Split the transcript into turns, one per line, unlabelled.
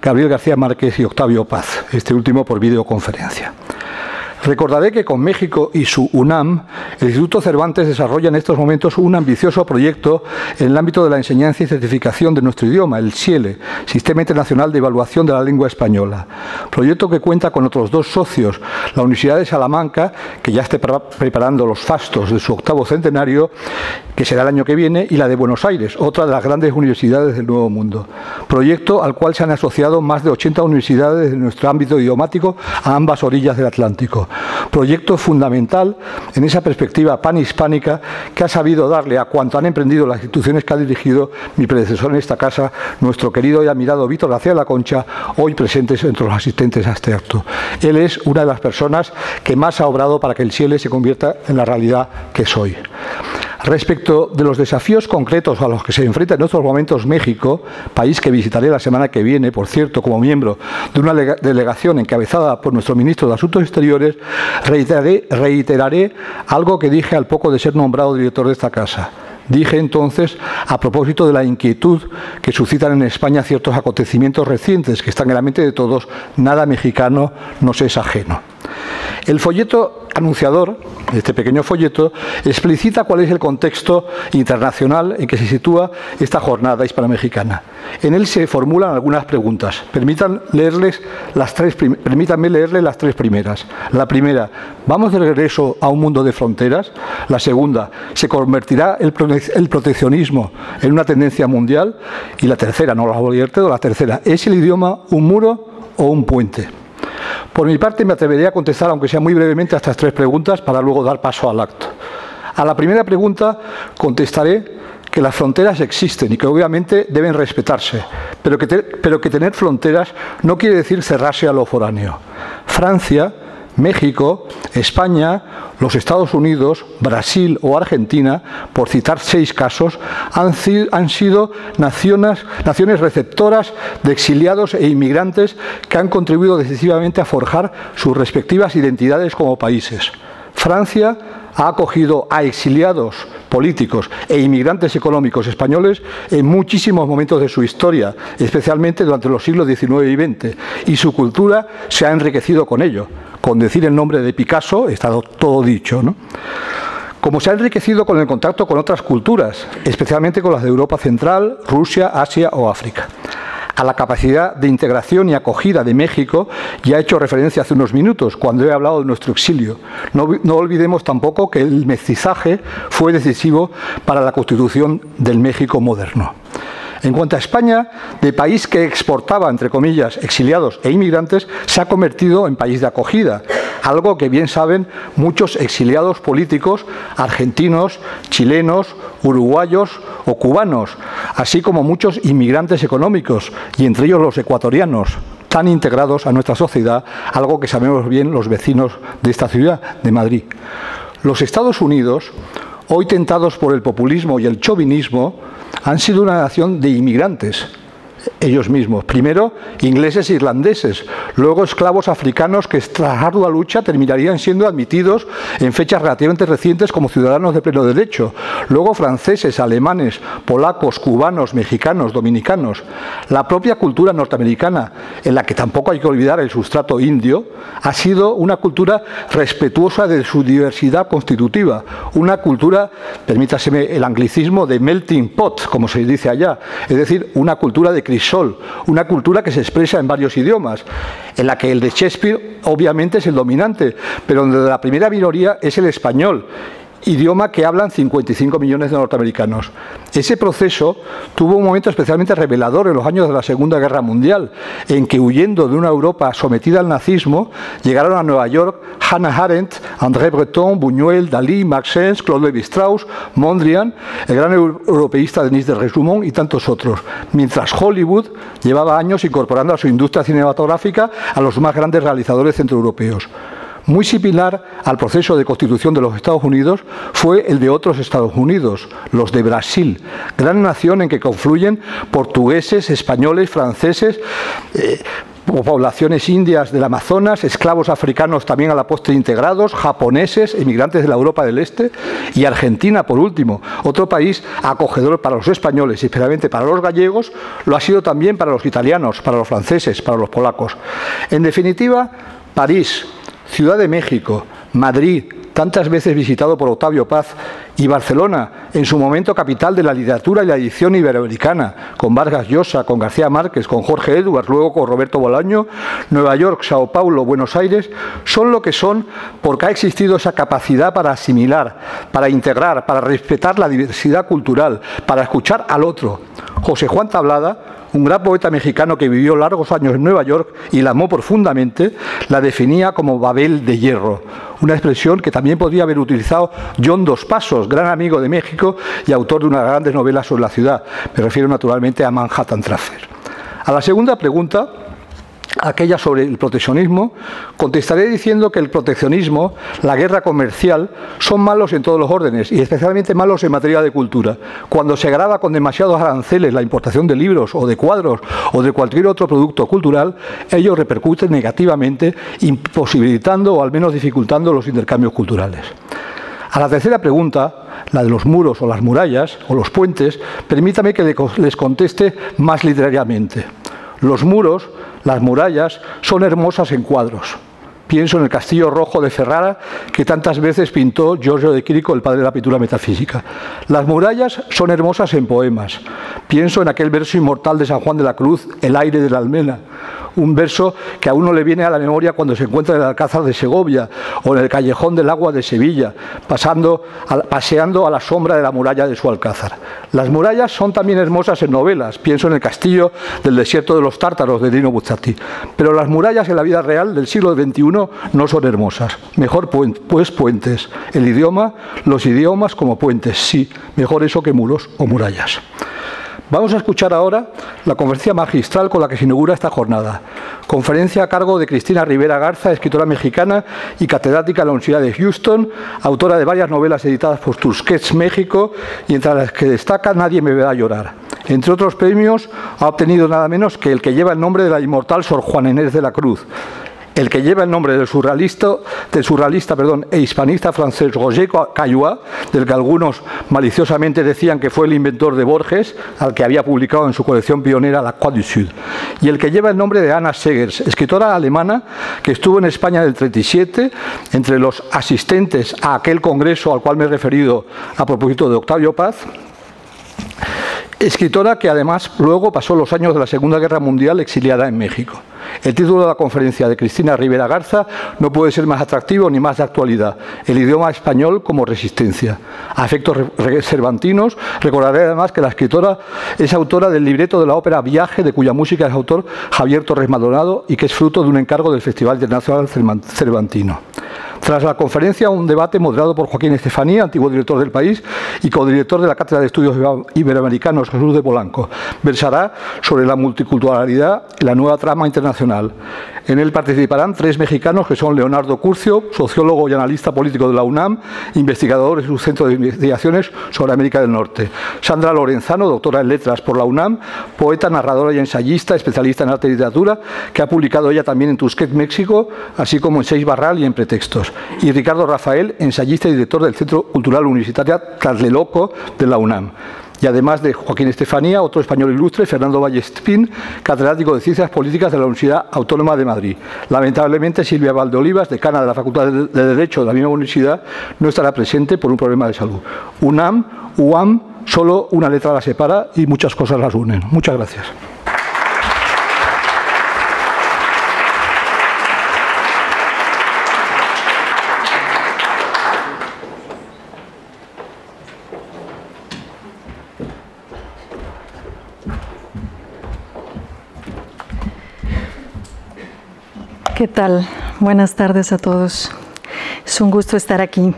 Gabriel García Márquez y Octavio Paz, este último por videoconferencia. Recordaré que con México y su UNAM, el Instituto Cervantes desarrolla en estos momentos un ambicioso proyecto en el ámbito de la enseñanza y certificación de nuestro idioma, el SIELE, Sistema Internacional de Evaluación de la Lengua Española. Proyecto que cuenta con otros dos socios, la Universidad de Salamanca, que ya está preparando los fastos de su 8º centenario, que será el año que viene, y la de Buenos Aires, otra de las grandes universidades del Nuevo Mundo. Proyecto al cual se han asociado más de 80 universidades de nuestro ámbito idiomático a ambas orillas del Atlántico. Proyecto fundamental en esa perspectiva panhispánica que ha sabido darle a cuanto han emprendido las instituciones que ha dirigido mi predecesor en esta casa, nuestro querido y admirado Víctor García de la Concha, hoy presentes entre los asistentes a este acto. Él es una de las personas que más ha obrado para que el SIELE se convierta en la realidad que es hoy. Respecto de los desafíos concretos a los que se enfrenta en estos momentos México, país que visitaré la semana que viene, por cierto, como miembro de una delegación encabezada por nuestro ministro de Asuntos Exteriores, reiteraré algo que dije al poco de ser nombrado director de esta casa. Dije entonces, a propósito de la inquietud que suscitan en España ciertos acontecimientos recientes que están en la mente de todos, nada mexicano nos es ajeno. El folleto anunciador, este pequeño folleto, explicita cuál es el contexto internacional en que se sitúa esta jornada hispano-mexicana. En él se formulan algunas preguntas. Permítanme leerles las tres primeras. La primera, ¿vamos de regreso a un mundo de fronteras? La segunda, ¿se convertirá el proteccionismo en una tendencia mundial? Y la tercera, no la voy a leer todo, la tercera, ¿es el idioma un muro o un puente? Por mi parte, me atrevería a contestar, aunque sea muy brevemente, a estas tres preguntas para luego dar paso al acto. A la primera pregunta contestaré que las fronteras existen y que obviamente deben respetarse, pero que tener fronteras no quiere decir cerrarse a lo foráneo. Francia, México, España, los Estados Unidos, Brasil o Argentina, por citar 6 casos, han sido naciones receptoras de exiliados e inmigrantes que han contribuido decisivamente a forjar sus respectivas identidades como países. Francia ha acogido a exiliados políticos e inmigrantes económicos españoles en muchísimos momentos de su historia, especialmente durante los siglos XIX y XX, y su cultura se ha enriquecido con ello. Con decir el nombre de Picasso está todo dicho, ¿no? Como se ha enriquecido con el contacto con otras culturas, especialmente con las de Europa Central, Rusia, Asia o África. A la capacidad de integración y acogida de México ya he hecho referencia hace unos minutos cuando he hablado de nuestro exilio. No olvidemos tampoco que el mestizaje fue decisivo para la constitución del México moderno. En cuanto a España, de país que exportaba, entre comillas, exiliados e inmigrantes, se ha convertido en país de acogida, algo que bien saben muchos exiliados políticos argentinos, chilenos, uruguayos o cubanos, así como muchos inmigrantes económicos, y entre ellos los ecuatorianos, tan integrados a nuestra sociedad, algo que sabemos bien los vecinos de esta ciudad, de Madrid. Los Estados Unidos, hoy tentados por el populismo y el chauvinismo, han sido una nación de inmigrantes, ellos mismos. Primero, ingleses e irlandeses, luego esclavos africanos que tras ardua lucha terminarían siendo admitidos en fechas relativamente recientes como ciudadanos de pleno derecho, luego franceses, alemanes, polacos, cubanos, mexicanos, dominicanos. La propia cultura norteamericana, en la que tampoco hay que olvidar el sustrato indio, ha sido una cultura respetuosa de su diversidad constitutiva, una cultura, permítaseme el anglicismo, de melting pot, como se dice allá, es decir, una cultura de crisol, una cultura que se expresa en varios idiomas, en la que el de Shakespeare obviamente es el dominante, pero donde la primera minoría es el español, idioma que hablan 55 millones de norteamericanos. Ese proceso tuvo un momento especialmente revelador en los años de la Segunda Guerra Mundial, en que, huyendo de una Europa sometida al nazismo, llegaron a Nueva York Hannah Arendt, André Breton, Buñuel, Dalí, Max Ernst, Claude Lévi-Strauss, Mondrian, el gran europeísta Denis de Rougemont y tantos otros, mientras Hollywood llevaba años incorporando a su industria cinematográfica a los más grandes realizadores centroeuropeos. Muy similar al proceso de constitución de los Estados Unidos fue el de otros Estados Unidos, los de Brasil, gran nación en que confluyen portugueses, españoles, franceses, poblaciones indias del Amazonas, esclavos africanos también a la postre integrados, japoneses, emigrantes de la Europa del Este, y Argentina, por último, otro país acogedor para los españoles y especialmente para los gallegos, lo ha sido también para los italianos, para los franceses, para los polacos. En definitiva, París, Ciudad de México, Madrid, tantas veces visitado por Octavio Paz, y Barcelona, en su momento capital de la literatura y la edición iberoamericana, con Vargas Llosa, con García Márquez, con Jorge Edwards, luego con Roberto Bolaño, Nueva York, Sao Paulo, Buenos Aires, son lo que son porque ha existido esa capacidad para asimilar, para integrar, para respetar la diversidad cultural, para escuchar al otro. José Juan Tablada, un gran poeta mexicano que vivió largos años en Nueva York y la amó profundamente, la definía como Babel de hierro, una expresión que también podría haber utilizado John Dos Passos, gran amigo de México y autor de unas grandes novelas sobre la ciudad. Me refiero naturalmente a Manhattan Transfer. A la segunda pregunta, aquella sobre el proteccionismo, contestaré diciendo que el proteccionismo, la guerra comercial, son malos en todos los órdenes y especialmente malos en materia de cultura. Cuando se grava con demasiados aranceles la importación de libros o de cuadros o de cualquier otro producto cultural, ello repercute negativamente, imposibilitando o al menos dificultando los intercambios culturales. A la tercera pregunta, la de los muros o las murallas o los puentes, permítame que les conteste más literariamente. Los muros, las murallas, son hermosas en cuadros. Pienso en el Castillo Rojo de Ferrara, que tantas veces pintó Giorgio de Chirico, el padre de la pintura metafísica. Las murallas son hermosas en poemas. Pienso en aquel verso inmortal de San Juan de la Cruz, El aire de la almena, un verso que a uno le viene a la memoria cuando se encuentra en el Alcázar de Segovia o en el Callejón del Agua de Sevilla, paseando a la sombra de la muralla de su alcázar. Las murallas son también hermosas en novelas. Pienso en El castillo del desierto de los tártaros de Dino Buzzati. Pero las murallas en la vida real del siglo XXI no son hermosas. Mejor pues puentes. El idioma, los idiomas como puentes, sí. Mejor eso que muros o murallas. Vamos a escuchar ahora la conferencia magistral con la que se inaugura esta jornada. Conferencia a cargo de Cristina Rivera Garza, escritora mexicana y catedrática en la Universidad de Houston, autora de varias novelas editadas por Tusquets, México, y entre las que destaca Nadie me verá llorar. Entre otros premios, ha obtenido nada menos que el que lleva el nombre de la inmortal Sor Juana Inés de la Cruz, el que lleva el nombre del surrealista e hispanista francés Roger Caillois, del que algunos maliciosamente decían que fue el inventor de Borges, al que había publicado en su colección pionera La Croix du Sud, y el que lleva el nombre de Anna Segers, escritora alemana que estuvo en España en el 37, entre los asistentes a aquel congreso al cual me he referido a propósito de Octavio Paz, escritora que además luego pasó los años de la Segunda Guerra Mundial exiliada en México. El título de la conferencia de Cristina Rivera Garza no puede ser más atractivo ni más de actualidad. El idioma español como resistencia. A efectos cervantinos, recordaré además que la escritora es autora del libreto de la ópera Viaje, de cuya música es autor Javier Torres Maldonado y que es fruto de un encargo del Festival Internacional Cervantino. Tras la conferencia, un debate moderado por Joaquín Estefanía, antiguo director del País y codirector de la Cátedra de Estudios Iberoamericanos Jesús de Polanco, versará sobre la multiculturalidad y la nueva trama internacional. En él participarán 3 mexicanos que son Leonardo Curcio, sociólogo y analista político de la UNAM, investigador en su centro de investigaciones sobre América del Norte; Sandra Lorenzano, doctora en letras por la UNAM, poeta, narradora y ensayista, especialista en arte y literatura, que ha publicado ella también en Tusquets, México, así como en Seis Barral y en Pretextos; y Ricardo Rafael, ensayista y director del Centro Cultural Universitario Tlatelolco de la UNAM. Y además de Joaquín Estefanía, otro español ilustre, Fernando Vallespín, catedrático de Ciencias Políticas de la Universidad Autónoma de Madrid. Lamentablemente, Silvia Valdeolivas, decana de la Facultad de Derecho de la misma universidad, no estará presente por un problema de salud. UNAM, UAM, solo una letra la separa y muchas cosas las unen. Muchas gracias.
¿Qué tal? Buenas tardes a todos. Es un gusto estar aquí.